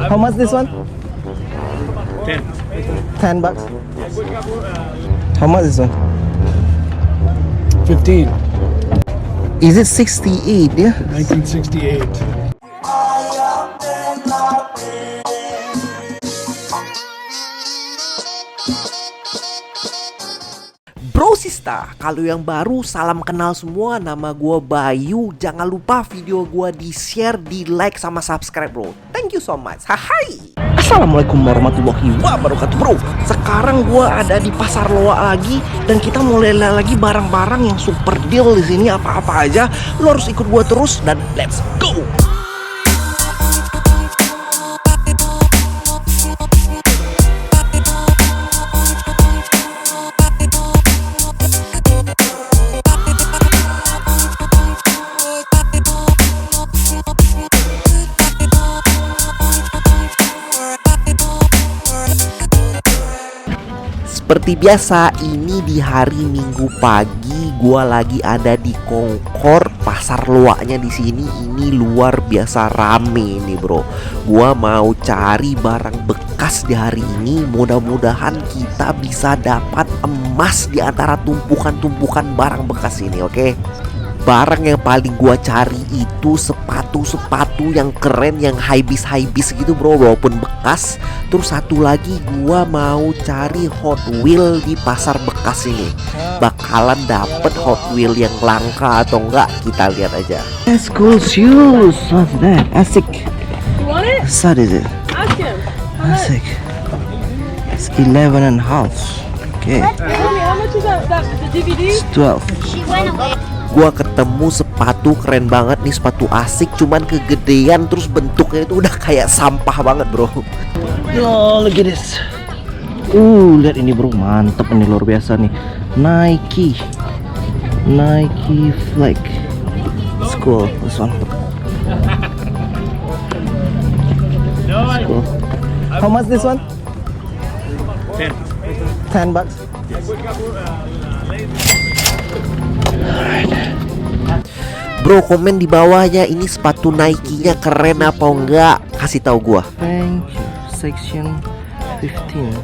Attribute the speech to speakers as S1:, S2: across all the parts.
S1: How much this one?
S2: 10.
S1: 10 bucks. How much this one?
S2: 15.
S1: Is it 68? Yeah.
S2: 1968.
S3: Bro Sista, kalau yang baru salam kenal semua, nama gua Bayu. Jangan lupa video gua di share, di like sama subscribe bro. Thank you so much. Hai. Assalamualaikum warahmatullahi wabarakatuh bro. Sekarang gua ada di pasar Loa lagi dan kita mulai lagi barang-barang yang super deal di sini. Apa-apa aja, lo harus ikut gua terus dan let's go. Seperti biasa, ini di hari Minggu pagi, gua lagi ada di Kongkor, pasar loaknya di sini. Ini luar biasa rame nih bro. Gua mau cari barang bekas di hari ini. Mudah-mudahan kita bisa dapat emas di antara tumpukan-tumpukan barang bekas ini, oke? Barang yang paling gua cari itu sepatu-sepatu yang keren, yang high-bis gitu bro, walaupun bekas. Terus satu lagi gua mau cari Hot Wheel di pasar bekas ini. Bakalan dapet Hot Wheel yang langka atau enggak, kita lihat aja.
S1: School shoes. What's that? Asik.
S4: You want it?
S1: What is it?
S4: Ask him. How much?
S1: Asik. It's 11.5. Okay.
S4: Tell me, how much is the DVD?
S1: It's 12.
S3: Gua ketemu sepatu keren banget nih, sepatu asik, cuman kegedean, terus bentuknya itu udah kayak sampah banget bro.
S1: Yo, look at this. Lihat ini bro, mantep ini, luar biasa nih. Nike flag. It's cool, this one. It's cool. How much this one?
S2: 10.
S1: 10 bucks.
S3: Bro, komen di bawahnya ini sepatu Nike-nya keren apa enggak, kasih tahu gua.
S1: Thank you. Section 15.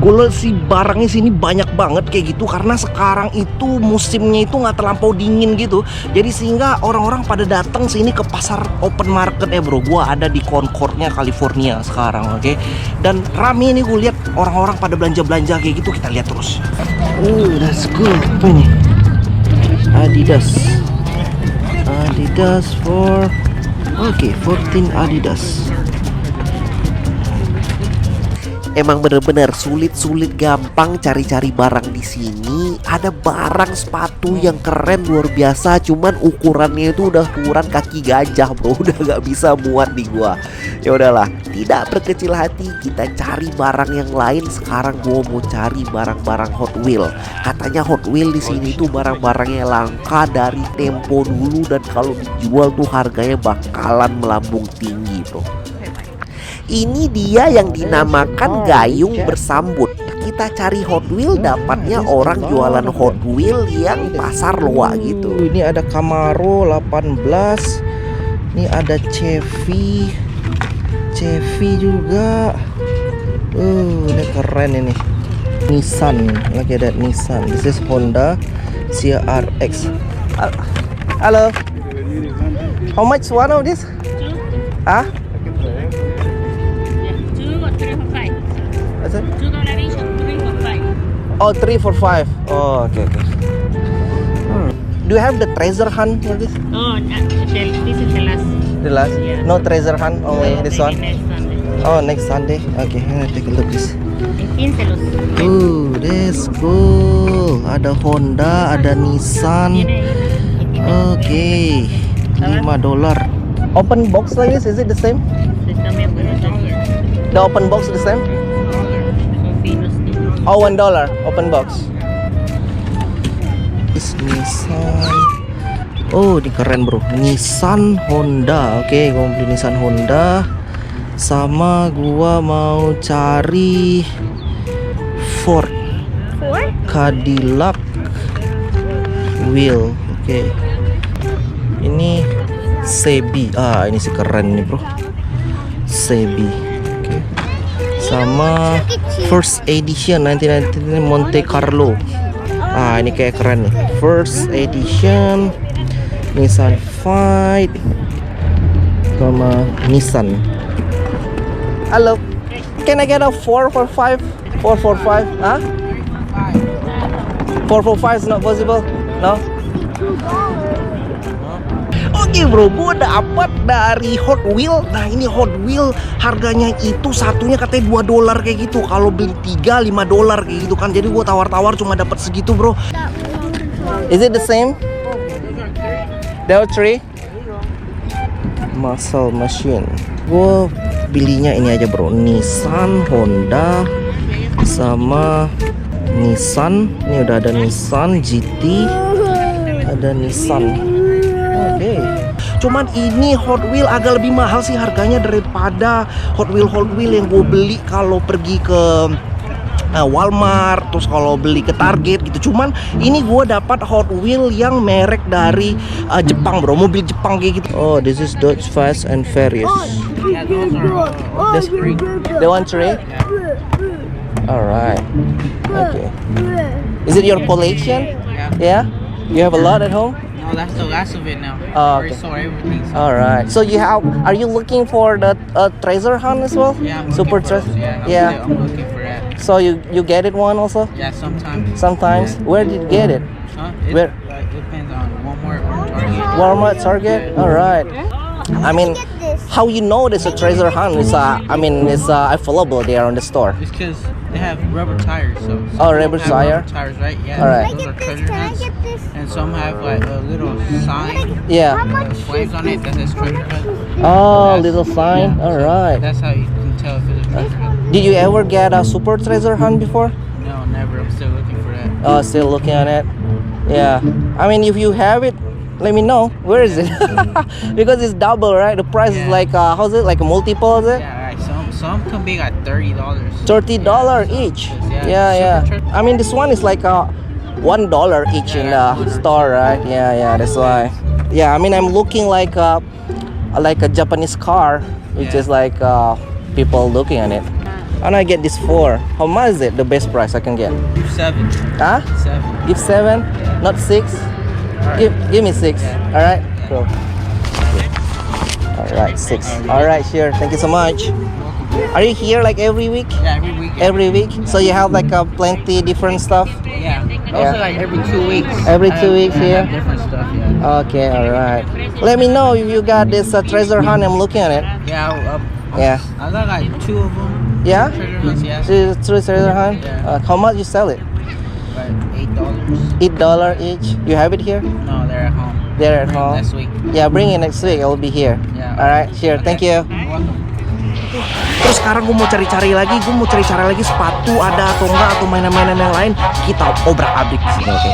S1: Gue sih barangnya sini banyak banget kayak gitu, karena sekarang itu musimnya itu nggak terlampau dingin gitu, jadi sehingga orang-orang pada datang sini ke pasar open market ya bro. Gua ada di Concordnya California sekarang, oke? Dan rame nih, gue lihat orang-orang pada belanja kayak gitu. Kita lihat terus. That's cool. Apa ini? Adidas for 14 Adidas.
S3: Emang bener-bener sulit gampang cari-cari barang di sini. Ada barang sepatu yang keren luar biasa, cuman ukurannya itu udah ukuran kaki gajah bro, udah gak bisa muat di gua. Ya udahlah, tidak berkecil hati, kita cari barang yang lain. Sekarang gua mau cari barang-barang Hot Wheel. Katanya Hot Wheel di sini tuh barang-barangnya langka dari tempo dulu, dan kalau dijual tuh harganya bakalan melambung tinggi bro. Ini dia yang dinamakan gayung bersambut. Kita cari Hot Wheel, dapatnya orang jualan Hot Wheel yang pasar Loa gitu.
S1: Ini ada Camaro 18. Ini ada Chevy juga. Ini keren ini. Nissan, lagi ada Nissan. This is Honda CRX. Halo. How much one of this? Huh? Oh, 3 for 5. Oh, okay. Do you have the treasure hunt for this?
S4: Oh, this is the last.
S1: The last?
S4: Yeah.
S1: No treasure hunt, only this one?
S4: Next Sunday.
S1: Oh, next Sunday. Okay, I'm gonna take a look this.
S4: Los.
S1: This cool. Ada Honda, ada Nissan. Okay, $5. Open box like this, is it the same? The open box the same? Oh, $1 open box. This Nissan. Oh, ini keren bro. Nissan Honda. Oke, gua mau beli Nissan Honda. Sama gua mau cari Ford Cadillac wheel. Oke. Sebi. Ah, ini sih keren nih bro. Sebi. Oke. Sama first edition 1999 Monte Carlo. Ah, ini kayak keren nih. First edition Nissan Fight sama Nissan. Halo. Can I get a 445? 445? Huh? 445 is not possible? No? Oke bro, gue dapat dari Hot Wheel. Nah ini Hot Wheel harganya itu satunya katanya $2 kayak gitu. Kalau beli 3 $5 kayak gitu kan. Jadi gue tawar-tawar cuma dapat segitu bro. Is it the same? There are 3 muscle machine. Gue pilihnya ini aja bro, Nissan, Honda, sama Nissan. Ini udah ada Nissan GT, ada Nissan. Oke. Cuman ini Hot Wheel agak lebih mahal sih harganya daripada Hot Wheel yang gue beli kalau pergi ke Walmart, terus kalau beli ke Target gitu. Cuman ini gue dapat Hot Wheel yang merek dari Jepang bro, mobil Jepang kayak gitu. Oh, this is Dodge Fast and Furious.
S5: Yeah, those are
S1: This, the one three. Alright. Okay. Is it your collection? Yeah. You have a lot at home?
S5: No, that's the last of it now.
S1: Oh, okay.
S5: We sold everything. So.
S1: Alright. So you have? Are you looking for the Treasure Hunt as well?
S5: Yeah, I'm
S1: Super
S5: looking for
S1: Treasure.
S5: those, yeah,
S1: Yeah.
S5: I'm looking for that.
S1: So you get it one also?
S5: Yeah, sometimes.
S1: Sometimes. Where did you get it?
S5: Huh?
S1: Where?
S5: It depends on Walmart or Target.
S1: Walmart, Target. Alright. I mean, how you know there's a Treasure Hunt? It's it's available there on the store.
S5: It's because they have rubber tires. So
S1: Oh,
S5: some
S1: rubber
S5: have
S1: tire?
S5: Rubber tires, right? Yeah.
S1: Alright.
S5: Those are treasure hunts. And some have like a little sign,
S1: Yeah.
S5: flames on it that says treasure hunt.
S1: Oh,
S5: That's-
S1: little sign.
S5: yeah,
S1: Alright.
S5: That's how you can tell if it's a treasure hunt.
S1: Did you ever get a Super Treasure Hunt before?
S5: No, never. I'm still looking for that.
S1: Oh, still looking at it. Yeah. I mean, if you have it, let me know. Where is it? Because it's double, right? The price is
S5: Yeah.
S1: like how's it? Like a multiple, is it?
S5: Yeah, right. Some can be like $30.
S1: $30 each.
S5: Yeah,
S1: Yeah.
S5: super
S1: I mean, this one is like $1 each in the store, right? Yeah. That's why. Yeah. I mean, I'm looking like a Japanese car, which
S5: Yeah.
S1: is like people looking at it. And I get this 4. How much is it? The best price I can get?
S5: 7.
S1: Huh?
S5: 7.
S1: Give 7, not 6.
S5: Alright.
S1: Give me 6.
S5: Yeah.
S1: All right. Cool. All right, 6. All right, sure. Thank you so much. Are you here like every week?
S5: Yeah, every week.
S1: Every week. So you have like plenty different stuff.
S5: Yeah. Also like every 2 weeks.
S1: Every
S5: I
S1: 2
S5: have-
S1: weeks
S5: I
S1: here?
S5: have different stuff, yeah.
S1: Okay. All right. Let me know if you got this treasure hunt. I'm looking at it.
S5: Yeah,
S1: Yeah.
S5: I got like 2 of them.
S1: Yeah.
S5: Treasure hunts, yeah.
S1: True treasure hunt.
S5: Yeah.
S1: How much you sell it?
S5: Like $8.
S1: $8 each. You have it here?
S5: No, they're at home.
S1: They're at
S5: Bring
S1: home.
S5: Next week.
S1: Yeah, bring it next week. I'll be here.
S5: Yeah.
S1: All right. Sure. Thank you.
S5: You're welcome.
S1: Terus sekarang gue mau cari-cari lagi, sepatu ada atau enggak atau mainan-mainan yang lain. Kita obrak-abrik di sini, oke?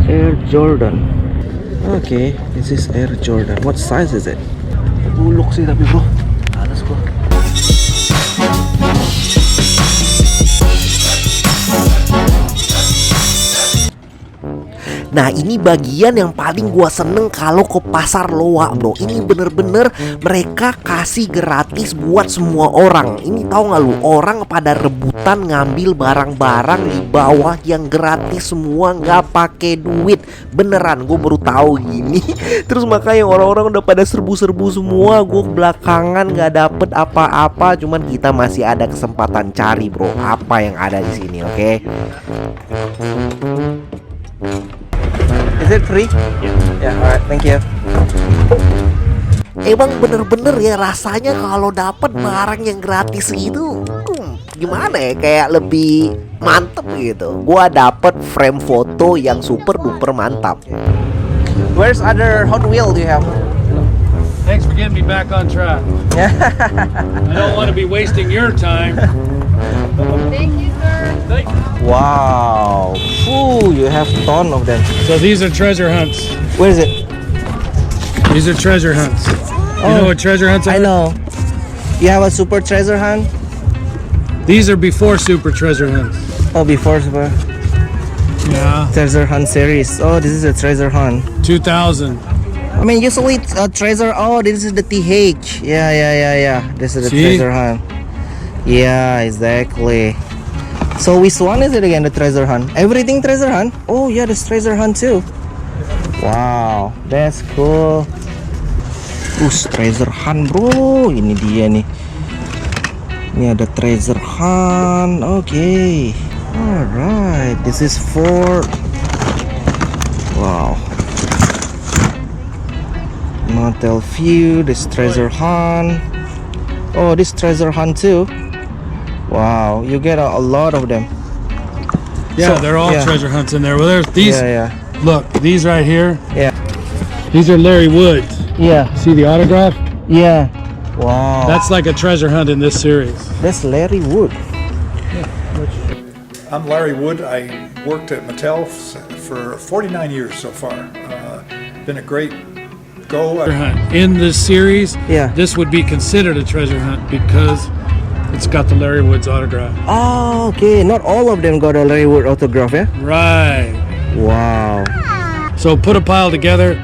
S1: Air Jordan. Okay, this is Air Jordan. What size is it? Buluk sih tapi bro. Alas bro.
S3: Nah ini bagian yang paling gua seneng kalau ke pasar loak bro. Ini bener-bener mereka kasih gratis buat semua orang. Ini tahu nggak lu, orang pada rebutan ngambil barang-barang di bawah yang gratis semua, nggak pakai duit. Beneran, gue baru tahu gini. Terus makanya orang-orang udah pada serbu-serbu semua. Gue belakangan nggak dapet apa-apa. Cuman kita masih ada kesempatan cari bro apa yang ada di sini, oke?
S1: Is it free? Yeah. Alright, thank you.
S3: Emang bener-bener ya rasanya kalau dapat barang yang gratis gitu, gimana ya, kayak lebih mantep gitu. Gua dapet frame foto yang super duper mantap.
S1: Where's other Hot Wheel do you have?
S2: Thanks for getting me back on track. I don't want to be wasting your time.
S4: Thank you, sir.
S2: Thank you.
S1: Wow. Ooh, you have ton of them.
S2: So these are treasure hunts.
S1: Where is it?
S2: These are treasure hunts. You know what treasure hunts are?
S1: I know. You have a super treasure hunt?
S2: These are before Super Treasure Hunts.
S1: Oh, before Super
S2: Yeah.
S1: Treasure Hunt series. Oh, this is a Treasure Hunt.
S2: 2000.
S1: I mean, usually it's a treasure. Oh, this is the TH. Yeah. This is the
S2: See?
S1: treasure hunt. Yeah, exactly. So which one is it again? The treasure hunt. Everything treasure hunt. Oh yeah, this treasure hunt too. Wow, that's cool. Treasure hunt, bro. Ini dia nih. Ini ada treasure hunt. Okay. Alright. This is for. Wow. Motel View, this treasure hunt. Oh, this treasure hunt too. Wow, you get a lot of them.
S2: Yeah,
S1: So,
S2: they're all
S1: yeah.
S2: treasure hunts in there. Well, there's these.
S1: Yeah,
S2: Look, these right here.
S1: yeah,
S2: These are Larry Woods.
S1: yeah,
S2: See the autograph?
S1: yeah. Wow,
S2: That's like a treasure hunt in this series.
S1: that's Larry Wood.
S6: I'm Larry Wood. I worked at Mattel for 49 years so far. Been a great go.
S2: Treasure hunt. In this series,
S1: Yeah.
S2: this would be considered a treasure hunt because it's got the Larry Woods autograph.
S1: Oh, okay. Not all of them got a Larry Wood autograph, yeah?
S2: Right.
S1: Wow.
S2: So put a pile together.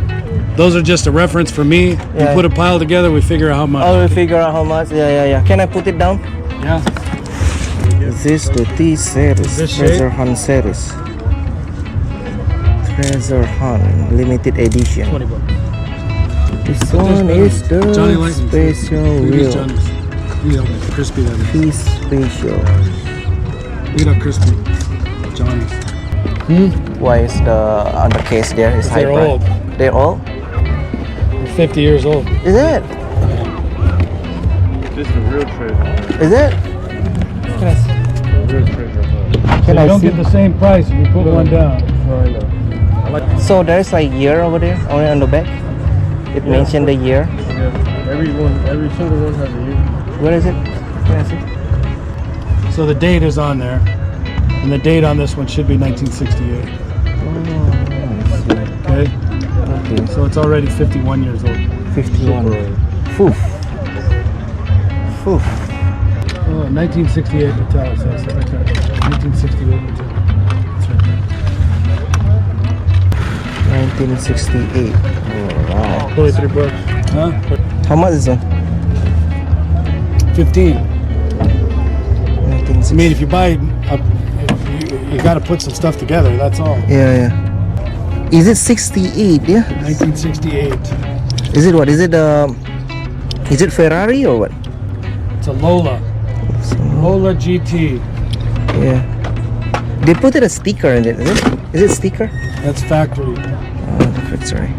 S2: Those are just a reference for me.
S1: Yeah.
S2: You put a pile together, we figure out how much.
S1: I will figure out how much. Yeah. Can I put it down?
S2: Yeah.
S1: This is the T series,
S2: This
S1: treasure
S2: shape?
S1: hunt series. Treasure hunt limited edition.
S2: 20 bucks.
S1: This
S2: Put this
S1: one
S2: down.
S1: is the
S2: Johnny likes them.
S1: special
S2: Look at these
S1: wheel.
S2: Johnnies. Look at how crispy that is.
S1: Fish special.
S2: Look at how crispy. Johnny's.
S1: Why is the on the case there is high
S2: They're
S1: price?
S2: old.
S1: They're old?
S2: They're 50 years old.
S1: Is it?
S7: This is a real treasure.
S1: Is it?
S7: Real treasure.
S1: Can
S2: You
S1: I
S2: don't
S1: see?
S2: get the same price if you put one down.
S1: So there's a year over there, only on the back. It mentioned the year.
S7: Yeah. Every single one has a year.
S1: Where is it? Can I see?
S2: So the date is on there. And the date on this one should be 1968. Okay?
S1: Okay,
S2: So it's already 51 years old.
S1: 51. Foof. Foof.
S2: Oh, 1968 Mattel. So it's right there. 1968 Mattel. That's right there.
S1: 1968. Oh, wow.
S2: Only $3. Huh?
S1: How much is it?
S2: 15. I
S1: 1968.
S2: mean, if you buy, you got to put some stuff together. That's all.
S1: Yeah. Is it 68? Yeah.
S2: 1968.
S1: Is it what? Is it Ferrari or what?
S2: It's a Lola. Lola GT.
S1: Yeah. They put it a sticker in it. Is it sticker?
S2: That's factory.
S1: Oh, perfect. Sorry.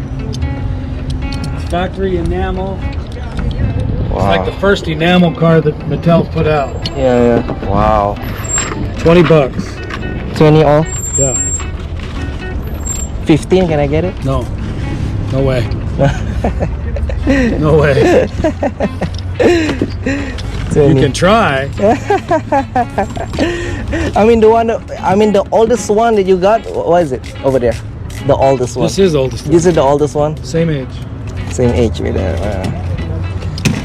S2: It's factory enamel. It's
S1: Wow.
S2: like the first enamel car that Mattel put out.
S1: Yeah. Wow.
S2: $20.
S1: 20 all.
S2: Yeah.
S1: 15. Can I get it?
S2: No. No way. No way. You
S1: 20.
S2: can try.
S1: The oldest one that you got. What is it over there? The oldest one.
S2: This is oldest one.
S1: This is the oldest one.
S2: Same age.
S1: Same age with the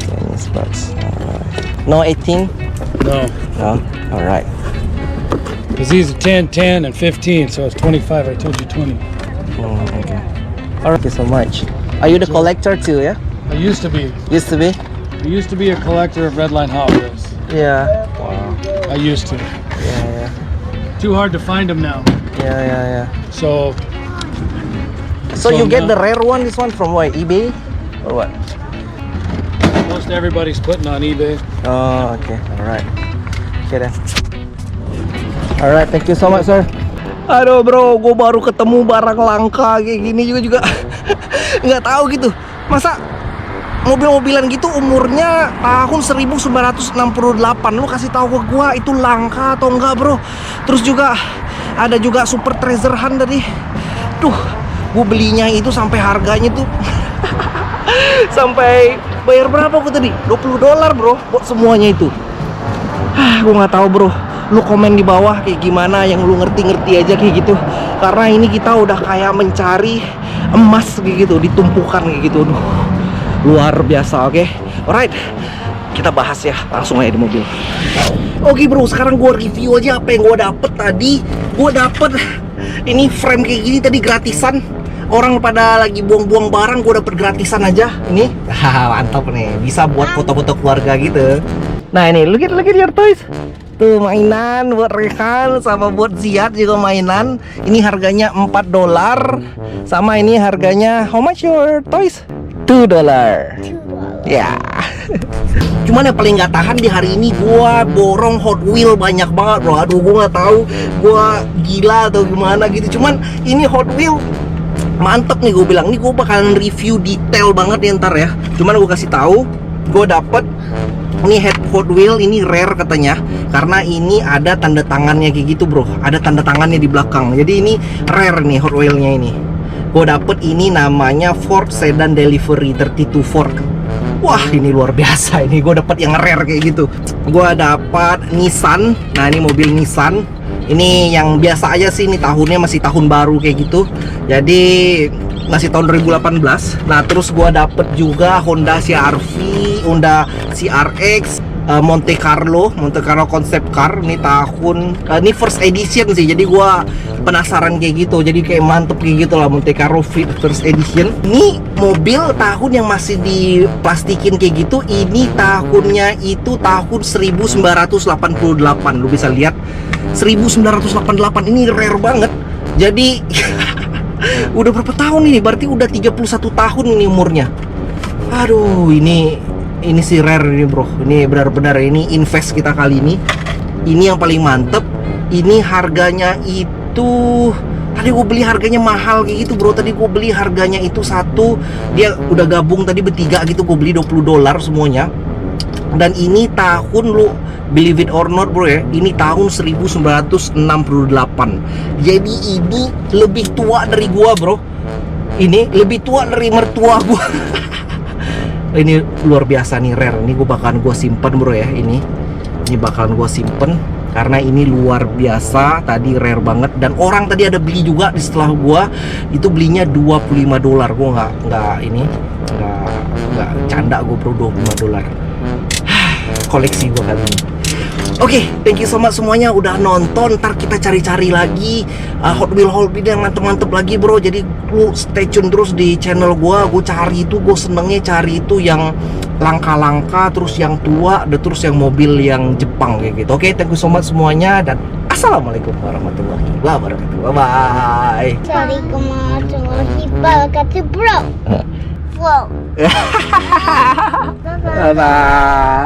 S1: Chinese bucks. Alright. No 18?
S2: No.
S1: No? Alright.
S2: Because these are 10, 10, and 15, so it's 25. I told you 20.
S1: Oh, okay. Alright, thank you so much. Are you the collector too, yeah?
S2: I used to be.
S1: Used to be?
S2: I used to be a collector of Redline Hot Wheels.
S1: Yeah. Wow.
S2: I used to.
S1: Yeah.
S2: Too hard to find them now.
S1: Yeah.
S2: So
S1: So you get
S2: now-
S1: the rare one, this one from what? eBay? Or what?
S2: most everybody's putting on eBay.
S1: Oh, okay. Alright. Okay then. Alright, thank you so much, sir. Aduh bro, gue baru ketemu barang langka kayak gini juga nggak tahu gitu. Masa mobil-mobilan gitu umurnya tahun 1968 lu kasih tahu ke gua itu langka atau enggak, bro? Terus juga ada juga Super Treasure Hunt tadi. Duh, gua belinya itu sampai harganya tuh sampai bayar berapa gua tadi? $20, bro, buat semuanya itu. Gua nggak tahu, bro. Lu komen di bawah kayak gimana yang lu ngerti-ngerti aja kayak gitu. Karena ini kita udah kayak mencari emas kayak gitu, ditumpukan kayak gitu. Duh, luar biasa, oke? Alright. kita bahas ya langsung aja di mobil. Oke bro, sekarang gua review aja apa yang gua dapet tadi. Gua dapet ini frame kayak gini tadi gratisan. Orang pada lagi buang-buang barang, gua dapet gratisan aja. Ini, mantap nih, bisa buat foto-foto keluarga gitu. Nah ini, look at your toys. Tuh mainan buat Rehan sama buat Ziad juga mainan. Ini harganya $4. Sama ini harganya, how much your toys? $2. Ya. Cuman yang paling nggak tahan di hari ini gua borong Hot Wheel banyak banget bro. Aduh gua nggak tahu gua gila atau gimana gitu. Cuman ini Hot Wheel mantep nih, gue bilang nih gue bakalan review detail banget nih ntar ya. Cuman gue kasih tahu, gue dapet ini head Hot Wheel, ini rare katanya karena ini ada tanda tangannya kayak gitu bro. Ada tanda tangannya di belakang. Jadi ini rare nih Hot Wheel-nya ini. Gue dapet ini namanya Ford Sedan Delivery 32 Ford. Wah ini luar biasa, ini gue dapet yang rare kayak gitu. Gue dapet Nissan. Nah ini mobil Nissan. Ini yang biasa aja sih, ini tahunnya masih tahun baru kayak gitu. Jadi masih tahun 2018. Nah terus gua dapet juga Honda CR-V, Honda CRX, Monte Carlo concept car. Ini tahun ini first edition sih. Jadi gua penasaran kayak gitu. Jadi kayak mantep kayak gitu lah, Monte Carlo first edition. Ini mobil tahun yang masih diplastikin kayak gitu. Ini tahunnya itu tahun 1988. Lu bisa lihat 1988, ini rare banget. Jadi udah berapa tahun ini? Berarti udah 31 tahun ini umurnya. Aduh, ini sih rare ini bro. Ini benar-benar ini invest kita kali ini. Ini yang paling mantep. Ini harganya itu, tadi gue beli harganya mahal kayak gitu bro. Tadi gue beli harganya itu satu, dia udah gabung tadi bertiga gitu, gue beli $20 semuanya. Dan ini tahun, lu believe it or not bro ya, ini tahun 1968. Jadi ini lebih tua dari gua bro. Ini lebih tua dari mertua gua. Ini luar biasa nih, rare. Ini gua bakalan gua simpen bro ya. Ini bakalan gua simpen karena ini luar biasa. Tadi rare banget. Dan orang tadi ada beli juga di setelah gua. Itu belinya $25. Gua nggak canda gua bro, $25 koleksi gue kali ini. Oke, thank you so much semuanya udah nonton. Ntar kita cari-cari lagi Hot Wheel yang mantep-mantep lagi bro. Jadi lu stay tune terus di channel gue. Gue cari itu, gue senengnya cari itu yang langka-langka, terus yang tua, dan terus yang mobil yang Jepang kayak gitu. Oke, thank you so much semuanya dan assalamualaikum warahmatullahi wabarakatuh. Bye bye.
S4: Assalamualaikum warahmatullahi wabarakatuh, bro. Wow.
S1: Bye bye.